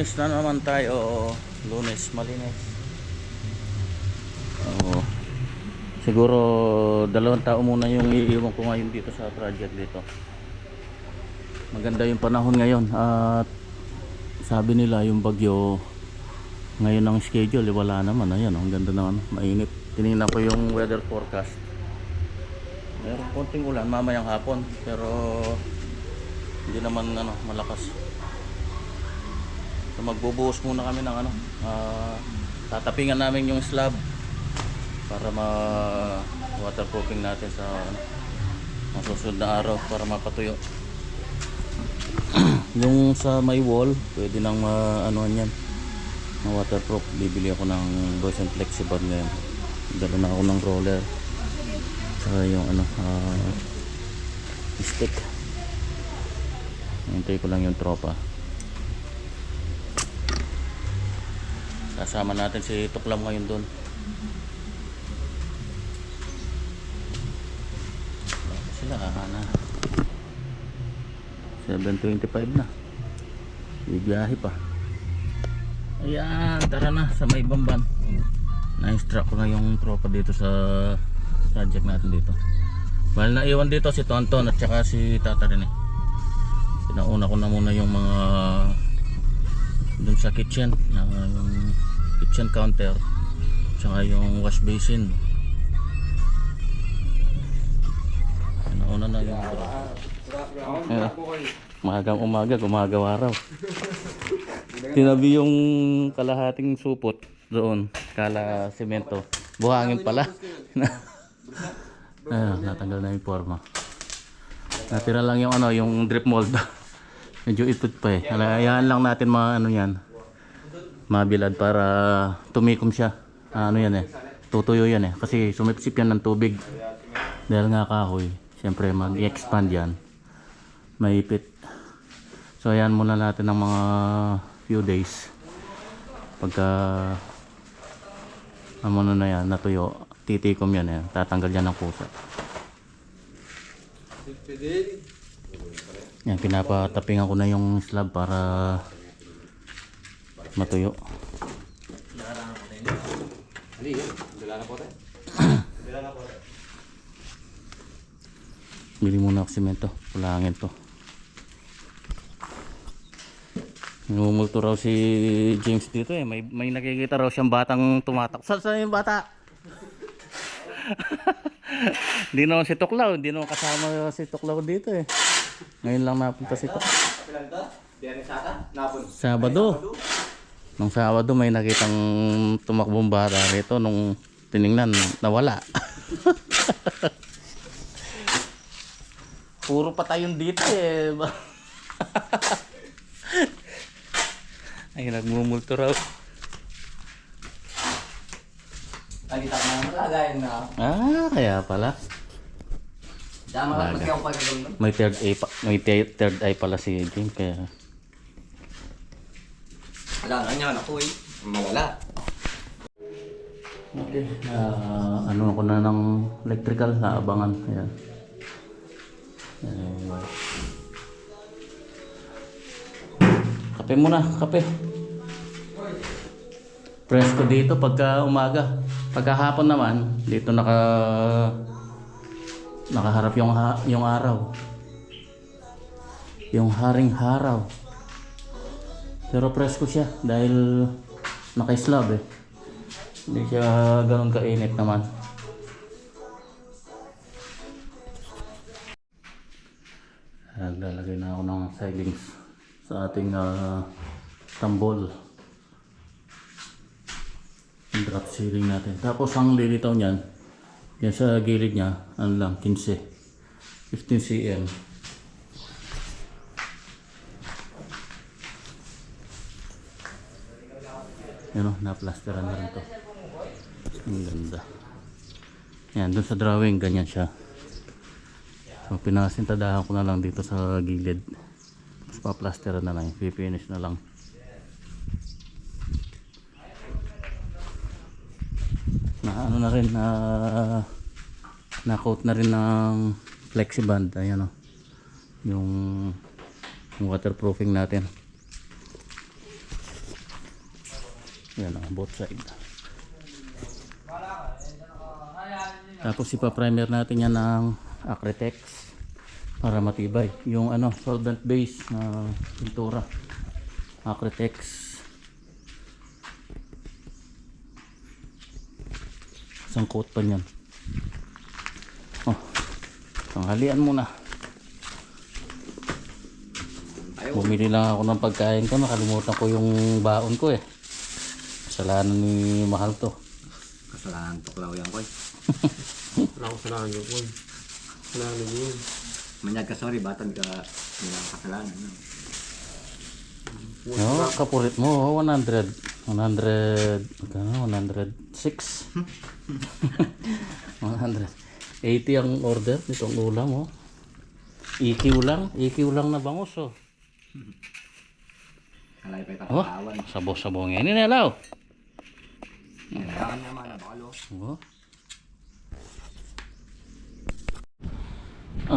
Lunes na naman tayo. Lunes malinis. Oo. Siguro 2 tao muna yung iiwan ko ngayon dito sa project dito. Maganda yung panahon ngayon at sabi nila yung bagyo ngayon ang schedule wala naman. Ayan, ang ganda naman, mainit. Tinignan ko yung weather forecast. Meron konting ulan mamayang hapon pero hindi naman malakas. So magbubuhos muna kami ng tatapingan namin yung slab para waterproofing natin sa masusunod na araw para mapatuyo. Yung sa may wall pwede nang yan na waterproof. Bibili ako ng Boysen Flexibar ngayon. Dala na ako ng roller saka yung stick. Hintay ko lang yung tropa. Kasama natin si Tuklam ngayon doon. Sila na 7:25 na. Bibiyahe pa. Ayan, tara na sa may Bamban. Na-instruct ko na yung tropa dito sa project natin dito. Well, naiwan dito si Tonton at saka si Tata rin eh. Pinauna ko na muna yung mga dun sa kitchen, yung kitchen counter tsaka yung wash basin. Pinauna na yung magang umaga gumagawa raw. Tinabi yung kalahating supot doon, kala semento, buhangin pala. Ayun, natanggal na yung forma. Natira lang yung yung drip mold. Medyo itut pa eh. Hayaan lang natin yan. Mabilad para tumikom siya. Yan eh. Tutuyo yan eh. Kasi sumipsip yan ng tubig. Dahil nga kahoy, siyempre mag-expand yan. Maipit. So ayan muna natin ng mga few days. Pagka na yan, natuyo, titikom yan eh. Tatanggal yan ng pusa. Yan, pinapatapingan ko na yung slab para matuyo. Bili muna ako simento, kulangin to. Numulto raw si James dito eh. May nakikita raw siyang batang tumatak. Saan yung bata? Hindi naman si Tuklaw. Hindi naman kasama si Tuklaw dito eh. Ngayon lang napunta si Tuklaw. Sabado. Nung Sabado may nakitang tumakbong bata rito. Nung tiningnan, nawala. Puro patayon dito eh. Ay, nagmumulto raw. Nakita ko naman lagayan na. Kaya pala. May third eye pala si Jim kaya. Wala nga niya ako eh. Mawala. Okay. Ako na ng electrical na abangan. Ayan. Kape muna, kape. Presko dito pagka umaga. Pagka hapon naman, dito nakaharap yung araw. Yung haring haraw. Pero presko siya dahil naka-slab eh. Hindi siya ganoon kainit naman. Naglalagay na ako ng silings sa ating tambol. Drop ceiling natin. Tapos ang lilitaw niyan, yan sa gilid niya, 15 cm. Yan o, na-plasteran na rin to. Ang ganda. Yan, dun sa drawing, ganyan siya. So, pinasintadahan ko na lang dito sa gilid. Tapos pa-plasteran na lang, finish na lang. Na rin, na-coat na rin ng flexiband. Ayan o. Yung waterproofing natin. Yan ang both side. Tapos ipa-primer natin yan ng Acrytex para matibay. Yung ano, solvent base na pintura. Acrytex. Isang coat pa niyan. Oh, tanghalian muna. Bumili lang ako ng pagkain ko. Nakalimutan ko yung baon ko eh. Kasalanan ni Mahal to. Kasalanan to klaw yan ko eh. Wala akong kasalanan yun ko. Kasalanan yun. Manyag ka sorry, batan ka nilang kasalanan. No? No, kapulit mo 100 magkano 106 180 ang order nitong ulam oh. EQ lang na bangus oh. Kalay pa Oh, itatawan. sabo-sabo ngayon ni Nelaw. Kailangan naman na bakalo. Oh.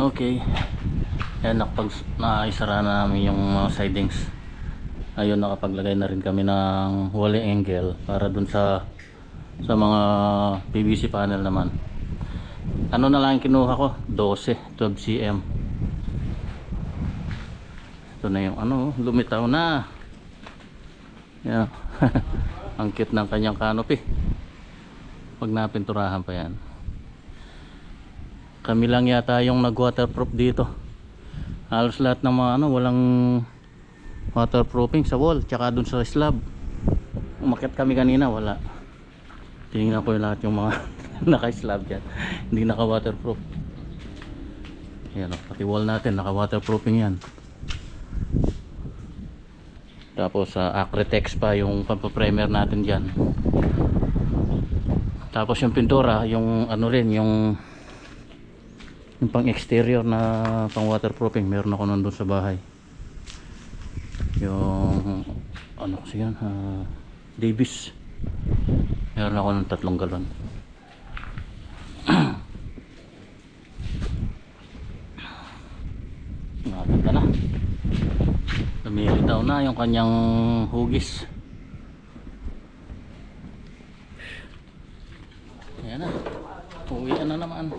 Okay. Yan, naisara na namin yung mga sidings. Ayun, nakapaglagay na rin kami ng wall angle para dun sa mga PVC panel naman. Ano na lang kinuha ko? 12 cm. Ito na yung ano, lumitaw na. Yan. Ang cute ng kanyang canopy. Pag napinturahan pa yan. Kami lang yata yung nag waterproof dito. Halos lahat ng mga ano, walang waterproofing sa wall tsaka dun sa slab. Umakyat kami kanina, wala. Tingnan ko yung lahat yung mga naka-slab dyan. Hindi naka-waterproof. Yan o, pati wall natin naka-waterproofing yan. Tapos Acrytex pa yung pampaprimer natin dyan. Tapos yung pintura, yung ano rin, yung pang exterior na pang waterproofing meron ako nandun sa bahay. Yung ano kasi yan, Davis. Meron ako ng 3 galon. Nakaganda na. Lumilitaw na yung kanyang hugis. Ayan na. Uwian na naman.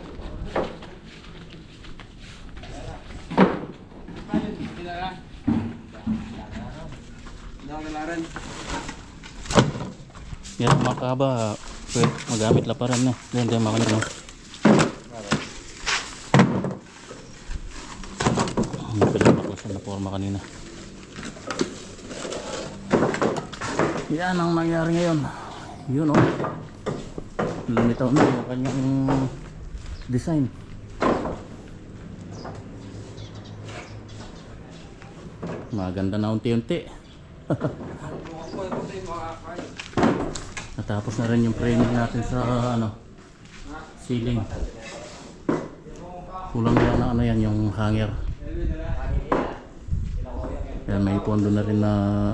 Yan mga kaba, pwede magamit laparan na. Yan tayo makanit no. Pinagbaklasan na forma kanina. Yan ang nangyari ngayon. Yun o. Lumitaw na yung kanyang design. Maganda na unti-unti. Natapos na rin yung framing natin sa ano, ceiling. Kulang lang na ano yan, yung hanger. Yan, may pondo na rin na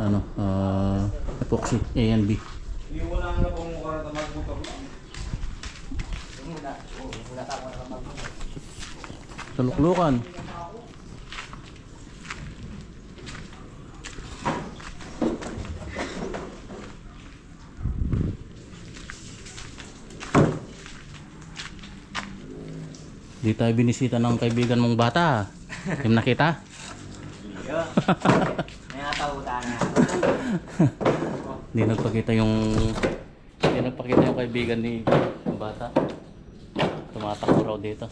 ano, epoxy A and B. Saluklukan. Di tayo binisita ng kaibigan mong bata. Yung nakita? May natautan na. Hindi nagpakita yung kaibigan ni yung bata. Tumatakbo raw dito.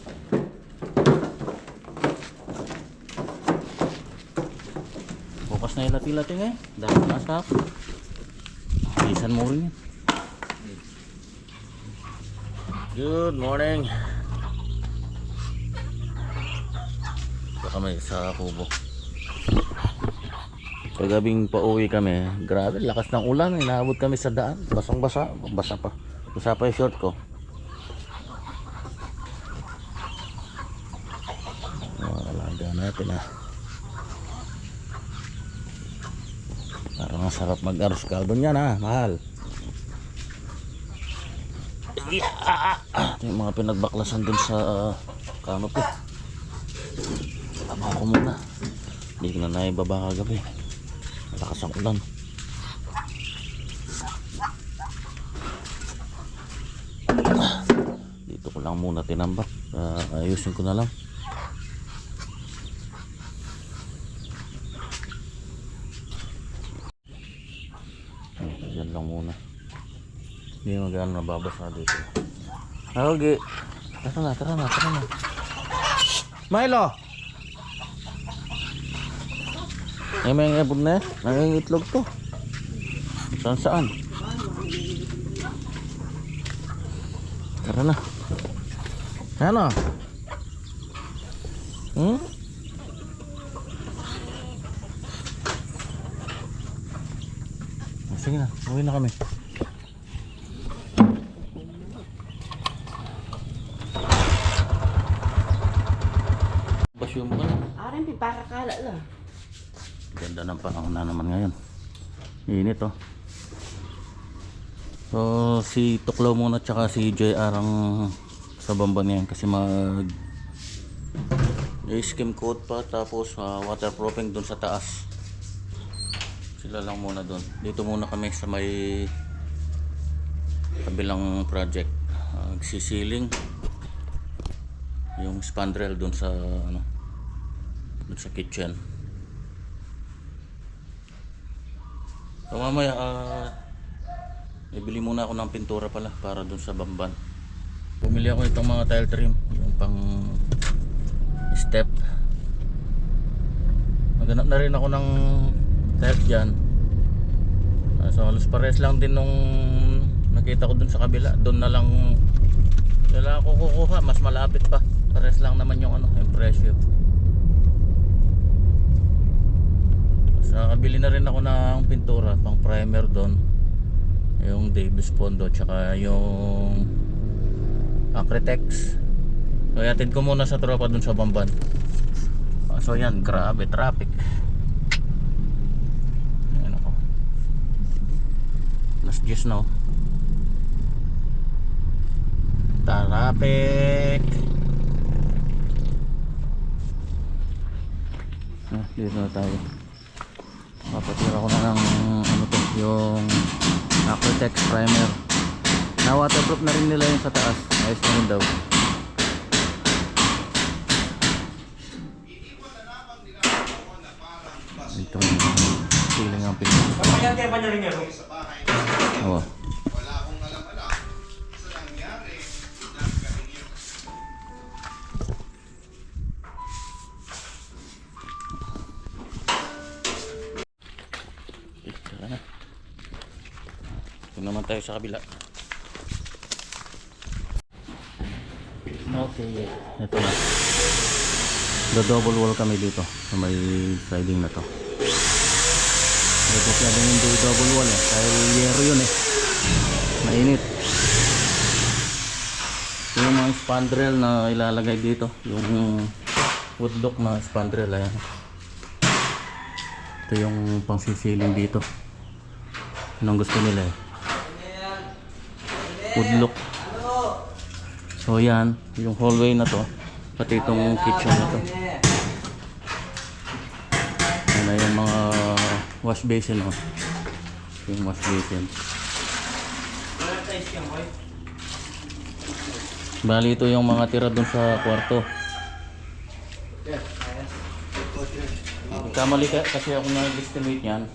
Bukas na yung lati-lati ngayon. Dahil nasak. Bilisan mo rin yan. Good morning. Kami sa kubo. Kagabing pauwi kami, grabe lakas ng ulan, inaabot kami sa daan, basang-basa, basa pa yung short ko. Alaga natin parang ang sarap mag-arroz caldo niyan mahal. Ito yung mga pinagbaklasan dun sa canopy. Tama ako muna. Hindi ko na naibaba kagabi. Malakas ang ulan. Dito ko lang muna tinambak. Ayusin ko na lang. Diyan lang muna. Hindi magano nababasa dito. Okay. Tara na. Milo! Ay may ngabod na yan. Nangingitlog to. Saan? Tara na. Ano? Sige na, uwi na kami. Basyo mo ka na. Arin, para kala lang. Ganda ng panahon na naman ngayon. Init oh. So si Tuklaw muna tsaka si JR ang sa bamba niyan kasi mag skim coat pa tapos waterproofing dun sa taas. Sila lang muna dun. Dito muna kami sa may kabilang project. Sisiling yung spandrel dun sa ano dun sa kitchen. So mamaya ibili muna ako ng pintura pala para dun sa bamban. Bumili ako itong mga tile trim, yung pang step. Maghanap na rin ako ng tiles dyan. So halos pares lang din nung nakita ko dun sa kabila. Dun na lang wala ako kukuha, mas malapit pa. Pares lang naman yung ano, yung presyo. So nakabili na rin ako ng pintura pang primer doon, yung Davis Pondo tsaka yung Acrytex. So yatid ko muna sa tropa dun sa bamban. So yan, grabe traffic. Ayan ako, last just now traffic. Dito na tayo. Papatira ko na ng ano to, yung Acrytex primer na waterproof na rin nila yung sa taas. Ayos na rin daw. Ito yung feeling ang pinag oh. Ito naman tayo sa kabila. Okay, ito na. Do-double wall kami dito sa may siding na to. Ito pwede yung double wall eh. Dahil yero yun eh. Mainit. Yung mga spandrel na ilalagay dito. Yung woodlock na spandrel. Ayan. Ito yung pangsisiling dito. Anong gusto nila eh. Woodlock. So yan, yung hallway na to, pati itong kitchen na to. Yan na yung mga wash basin oh. Yung wash basin. Bali ito yung mga tira dun sa kwarto. Kamali kasi ako nag-estimate yan.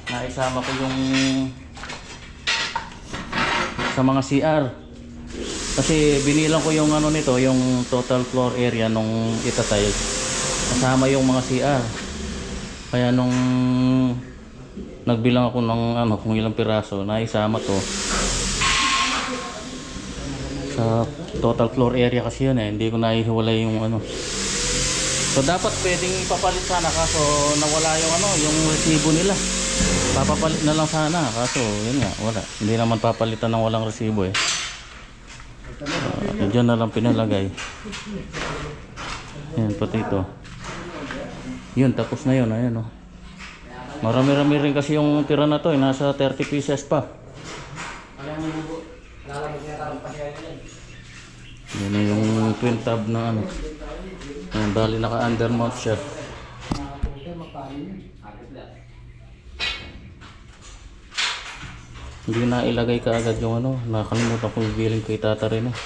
Naisama ko yung sa mga CR. Kasi binilang ko yung ano nito, yung total floor area nung itatay. Kasama yung mga CR. Kaya nung nagbilang ako ng ano kung ilang piraso, naisama to sa total floor area kasi yun eh. Hindi ko naihiwalay yung ano. So dapat pwedeng ipapalit sana kaso nawala yung ano, yung resibo nila. Papapalit na lang sana kaso yun nga, wala. Hindi naman papalitan ng walang resibo eh. Diyan na lang pinalagay. Yan, pati ito. Yun, tapos na yun. Ayan, oh. Marami-rami rin kasi yung tira na to. Nasa 30 pieces pa. Yan na yung twin tab na ano. Yan, bali naka-undermount siya. Hindi na ilagay ka agad yung ano. Nakalimutan ko yung billing kay tata rin eh.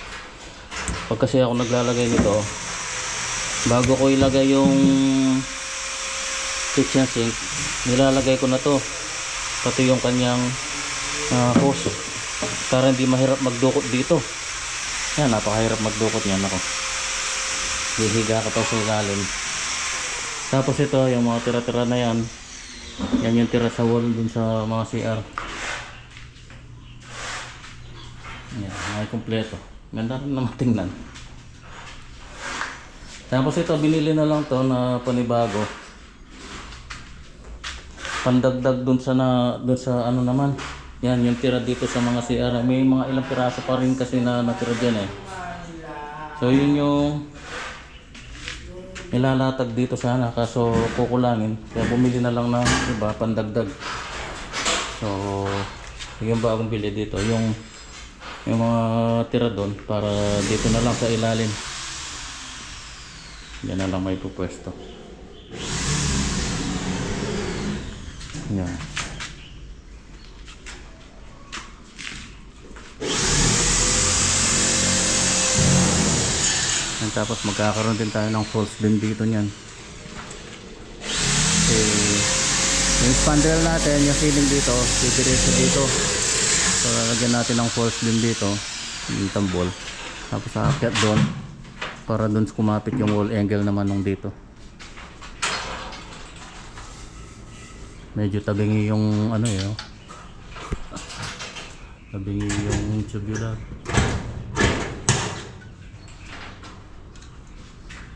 Pag kasi ako naglalagay nito, bago ko ilagay yung kitchen sink, nilalagay ko na to pati yung kanyang hose para hindi mahirap magdukot dito. Yan, napakahirap magdukot yan. Ako, hihiga ka pa sa ilalim. Tapos ito, yung mga tira-tira na yan, yan yung tira sa wall dun sa mga CR. Yan, ay kompleto. Ganda rin naman tingnan. Tapos ito, binili na lang to na panibago. Pandagdag dun sa ano naman. Yan, yung tira dito sa mga CR. May mga ilang piraso pa rin kasi na natira dyan eh. So yun yung nilalatag dito sana, kaso kukulangin. Kaya bumili na lang ng iba, pandagdag. So yun ba akong bili dito. Yung mga tira doon para dito na lang sa ilalim. Yan na lang may pupwesto. Yan. Tapos magkakaroon din tayo ng false beam dito niyan. Yung spandrel natin, yung ceiling dito, didiretso dito. So lalagyan natin ng false beam dito, yung tambol. Tapos aakyat doon para doon kumapit yung wall angle naman nung dito. Medyo tabingi yung ano eh, oh. Tabingi yung tubular.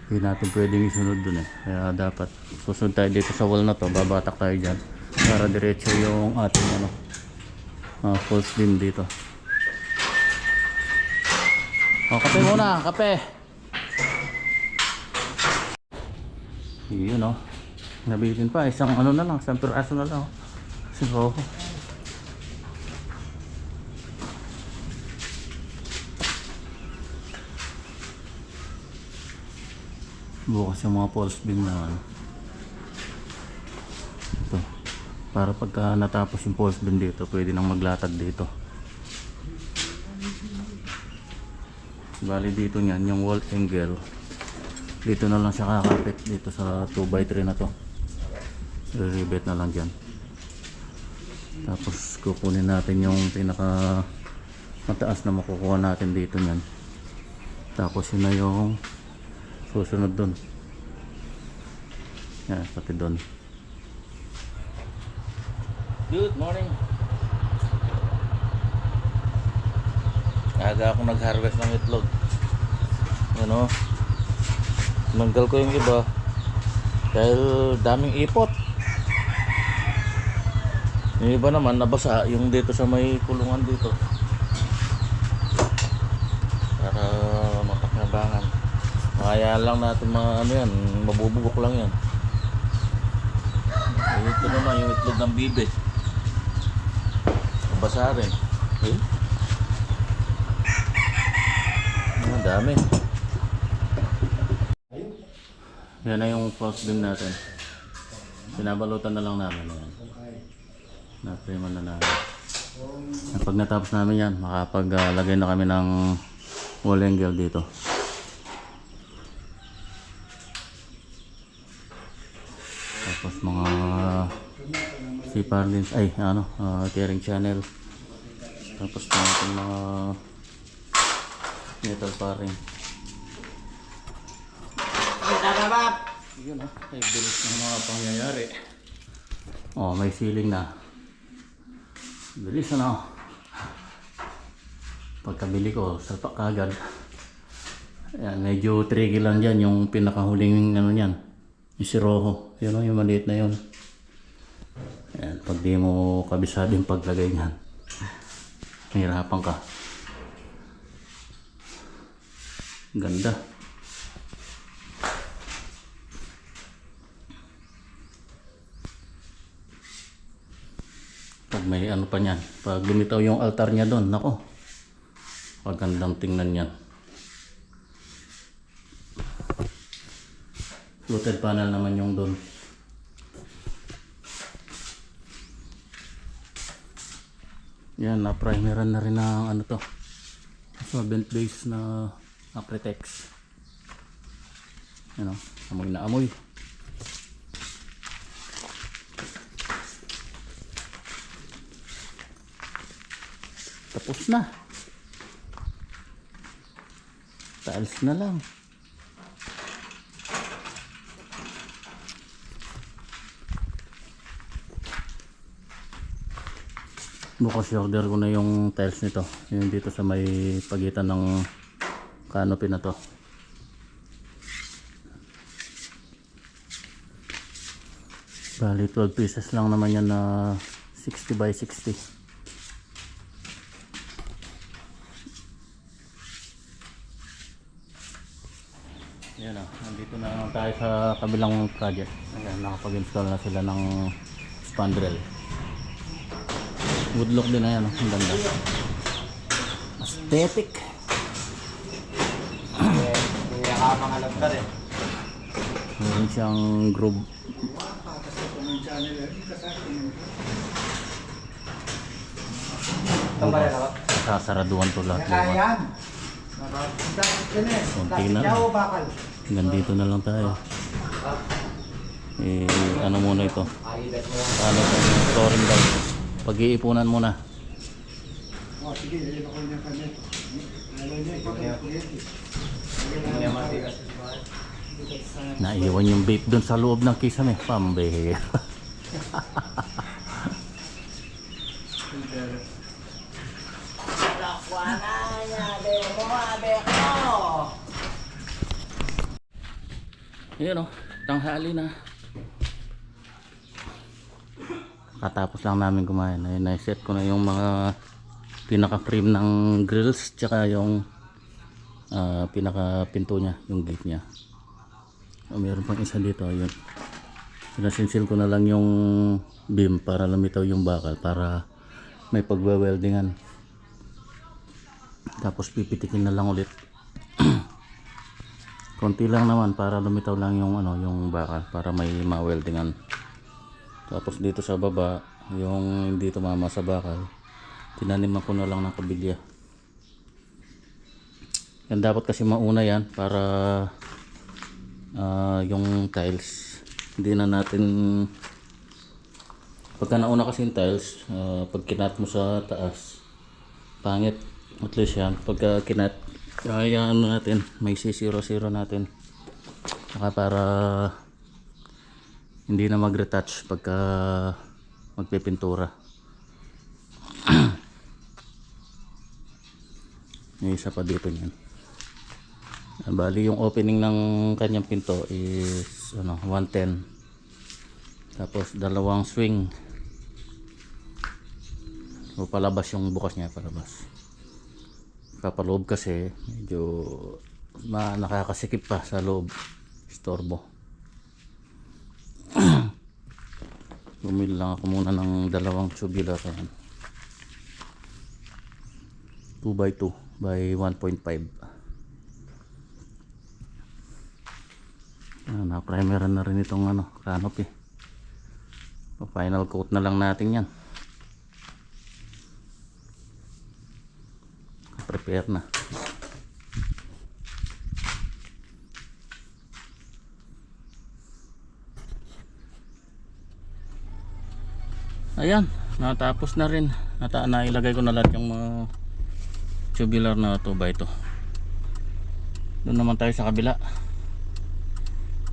Hindi natin pwedeng isunod dun eh. Kaya dapat susunod tayo dito sa wall na to. Babatak tayo dyan para diretso yung ating ano, false beam dito. O, kape muna, kape. Yun o. Nabilin pa, isang ano na lang, isang piraso na lang. Siguro. Bukas yung mga false beam na ano. Ito. Para pagka natapos yung false beam dito, pwede nang maglatag dito. Bali dito niyan, yung wall angle. Dito na lang siya kakapit dito sa 2x3 na to. I-rivet na lang dyan. Tapos kukunin natin yung pinaka mataas na makukuha natin dito niyan. Tapos yun na yung susunod dun. Yan, pati dun. Good morning. Aga ako nag-harvest ng itlog. Yan o. Nanggal ko yung iba dahil daming ipot. Yung iba naman nabasa yung dito sa may kulungan dito. Para mapakinabangan. Kaya lang natin ano yan, mabubugok lang yan. Ito naman yung itlog ng bibe. Basa rin. Ang dami. Yan na yung false beam natin. Pinabalutan na lang namin yan. Napriman na namin. Pag natapos namin yan, makapaglagay na kami ng wall angle dito. Tapos mga C-purlins, ay ano, tearing channel. Tapos natin mga metal paring. Yun ay bilis ng mga pangyayari. Oh, may ceiling na. Bilis ano. Pagkabili ko, salpak kagad. Ayan, medyo tricky lang dyan yung pinakahuling ano yan. Yung si Rojo. Yun o, yung maliit na yun. Ayan, pag di mo kabisado yung paglagay nyan, mahirapan ka. Ganda. Pag may ano pa nyan, pag lumitaw yung altar nya doon, nako, pagandang tingnan yan. Fluted panel naman yung doon. Yan, na-primeran na rin ng ano to. So, vent base na na-pretext. Ano, amoy na amoy. Tapos na. Tiles na lang. Bukas order ko na yung tiles nito. Yung dito sa may pagitan ng canopy na to. Bali 12 pieces lang naman yan na 60 by 60. Yan o, nandito na naman tayo sa kabilang project. Ayan, nakapag-install na sila ng spandrel. Wood look din na yan, ang ganda. Aesthetic. Kaya ka mangalap ka rin. Meron siyang groove. Sasaraduan to lahat. Ayan. Kunti na lang. Hanggang dito na lang tayo. Ano muna ito? Ano ito? Flooring daw. Pag-iipunan muna. Oh, sige, ito ko niya kanya. Naiwan yung vape dun sa loob ng kisame. Pambihira. Yun o, tanghali na. Katapos lang namin kumain. Ayun, na-set ko na yung mga pinaka-frame ng grills tsaka yung pinaka-pinto nya, yung gate nya. Meron pang isa dito, ayun. Sinasinsil ko na lang yung beam para lumitaw yung bakal para may pagwe-weldingan. Tapos pipitikin na lang ulit. Konti lang naman para lumitaw lang yung yung bakal para may ma-weldingan. Tapos dito sa baba, yung hindi tumama sa bakal, tinaniman ko na lang ng kabilya. Yan dapat kasi mauna yan para yung tiles hindi na natin pagka nauna kasi yung tiles, pag kinat mo sa taas pangit. At least yan pagka kinat kaya ano natin may C00 natin saka para hindi na mag-retouch pagka magpipintura. May isa pa dito niyan. Bali yung opening ng kanyang pinto is 110. Tapos dalawang swing. O palabas yung bukas niya, palabas. Kapaloob kasi medyo nakakasikip pa sa loob. Istorbo. Bumili lang ako muna ng dalawang tubular yan. 2x2 by 1.5. Na-primeran na rin itong canopy. Final coat na lang natin yan. Prepare na. Ayan, natapos na rin. Nailagay ko na lahat yung mga tubular na 2x2. Doon naman tayo sa kabila.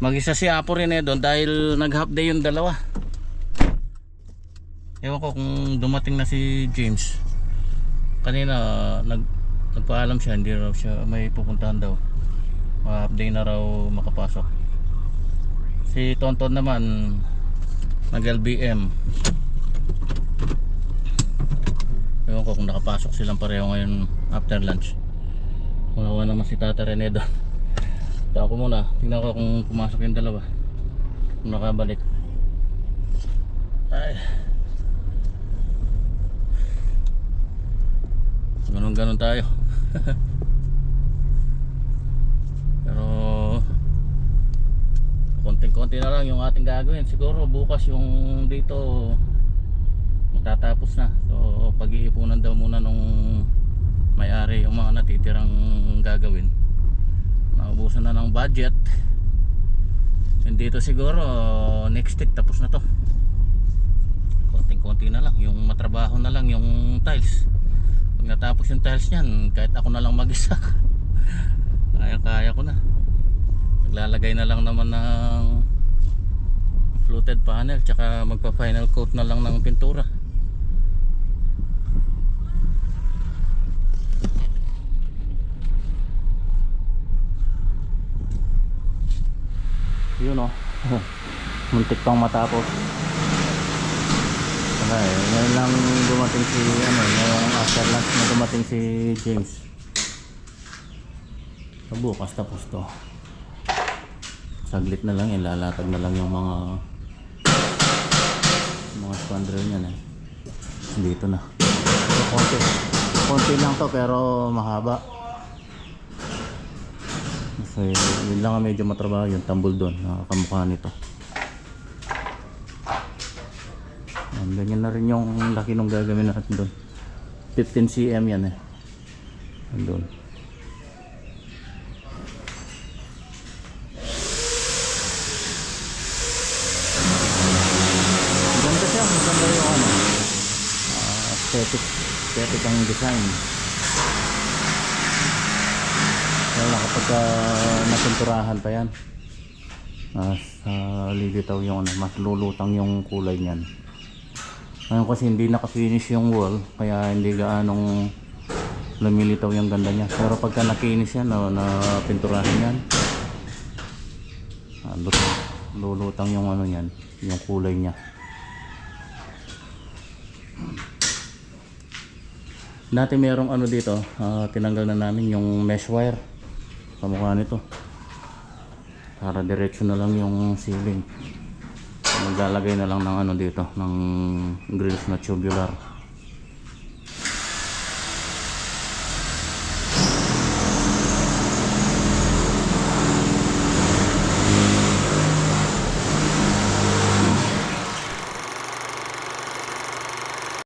Mag-isa si Apo rin doon dahil nag-half day yung dalawa. Ewan ko kung dumating na si James. Kanina nagpaalam siya, hindi raw siya may pupuntahan daw. Half day na raw makapasok. Si Tonton naman nag-LBM. Ewan ko kung nakapasok silang pareho ngayon after lunch. Wala naman si Tata Rene doon. Ito ako muna, tingnan ko kung pumasok yung dalawa, kung nakabalik. Ay, ganun tayo. Pero konting-konti na lang yung ating gagawin. Siguro bukas yung dito matatapos na. So pag-iipunan daw muna nung may-ari yung mga natitirang gagawin. naubusan na ng budget. And dito siguro next week tapos na to. Konting-konti na lang, yung matrabaho na lang yung tiles. Pag natapos yung tiles niyan, kahit ako na lang mag-isa, kaya ko na. Naglalagay na lang naman ng fluted panel, tsaka magpa-final coat na lang ng pintura. Yun o, muntik pang matapos. Okay, ngayon lang dumating si ngayong after lunch na dumating si James. So, bukas tapos to. Saglit na lang, ilalatag na lang yung mga spandrel niyan eh. Dito na. So, konti lang to pero mahaba. So, yun lang ang medyo matrabaho, yung tambol doon, nakakamukha nito. Ganyan na rin yung laki nung gagawin natin doon. 15 cm yan eh. Doon. Maganda siya, maganda yung aesthetic ang design. Kaya kapag napinturahan pa yan, mas lilitaw yung mas lulutang yung kulay niyan. Ngayon kasi hindi naka-finish yung wall, kaya hindi gaanong lumilitaw yung ganda niya. Pero pagka nakinis yan, napinturahan yan, lulutang yung niyan, yung kulay niya. Dati merong dito, tinanggal na namin yung mesh wire. Kamukha nito. Para diretso na lang yung ceiling. Maglalagay na lang ng dito, ng grills na tubular.